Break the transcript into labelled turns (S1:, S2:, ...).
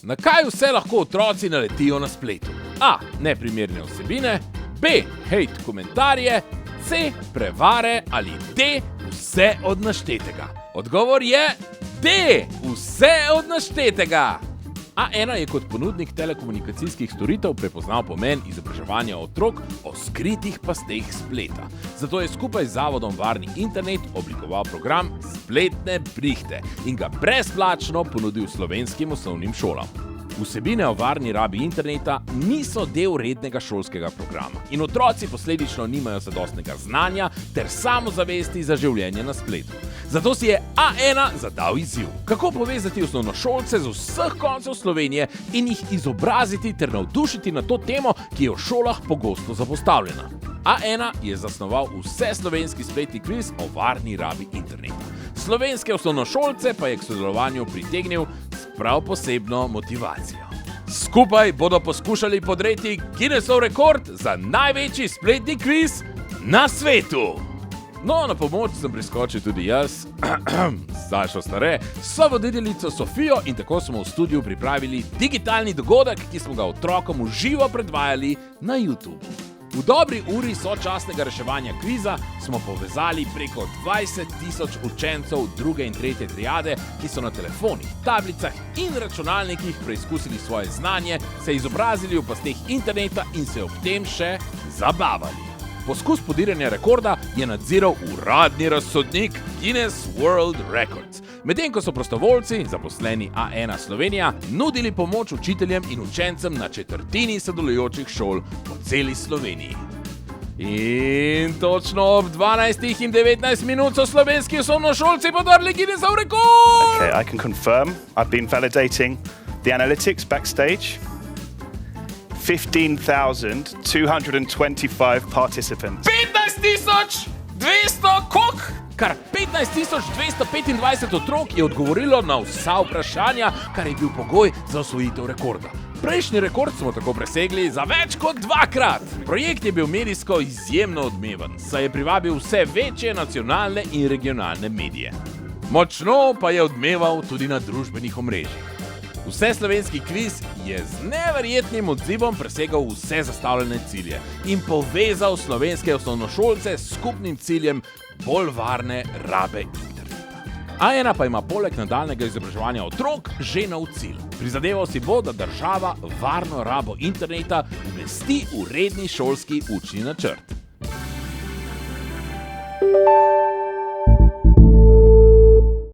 S1: Na kaj vse lahko otroci naletijo na spletu? A. Neprimerne vsebine, B. Hejt komentarje, C. Prevare ali D. Vse od naštetega. Odgovor je D. Vse od naštetega. A1 je kot ponudnik telekomunikacijskih storitev prepoznal pomen izobraževanja otrok o skritih pasteh spleta. Zato je skupaj z Zavodom Varni internet oblikoval program Spletne brihte in ga brezplačno ponudil slovenskim osnovnim šolam. Vsebine o varni rabi interneta niso del rednega šolskega programa in otroci posledično nimajo zadostnega znanja ter samozavesti za življenje na spletu. Zato si je A1 zadal izziv, kako povezati osnovnošolce z vseh koncev Slovenije in jih izobraziti ter navdušiti na to temo, ki je v šolah pogosto zapostavljena. A1 je zasnoval vseslovenski spletni kviz o varni rabi interneta. Slovenske osnovnošolce pa je k sodelovanju pritegnil s prav posebno motivacijo. Skupaj bodo poskušali podreti Guinnessov rekord za največji spletni kviz na svetu. No, na pomoč sem priskočil tudi jaz, zdaj šlo stare, so voditeljico Sofijo in tako smo v studiu pripravili digitalni dogodek, ki smo ga otrokom v živo predvajali na YouTube. V dobri uri sočasnega reševanja kviza smo povezali preko 20,000 učencev 2. in 3. triade, ki so na telefonih, tablicah in računalnikih preizkusili svoje znanje, se izobrazili v pasteh interneta in se ob tem še zabavali. Poskus podiranja rekorda je nadziral uradni razsodnik Guinness World Records, medtem ko so prostovoljci, zaposleni A1 Slovenija, nudili pomoč učiteljem in učencem na četrtini sodelujočih šol po celi Sloveniji. In točno ob 12 in 19 minut so slovenski osnovnošolci podarili Guinnessov rekord!
S2: Okay, I can confirm I've been validating the analytics backstage. 15,225 participants.
S1: 15,200 kok! Kar 15,225 otrok je odgovorilo na vsa vprašanja, kar je bil pogoj za osvojitev rekorda. Prejšnji rekord smo tako presegli za več kot 2-krat. Projekt je bil medijsko izjemno odmeven, saj je privabil vse večje nacionalne in regionalne medije. Močno pa je odmeval tudi na družbenih omrežjih. Vseslovenski kviz je z neverjetnim odzivom presegal vse zastavljene cilje in povezal slovenske osnovnošolce s skupnim ciljem bolj varne rabe interneta. A1 pa ima poleg nadaljnjega izobraževanja otrok že nov cilj. Prizadeval si bo, da država varno rabo interneta umesti v redni šolski učni načrt.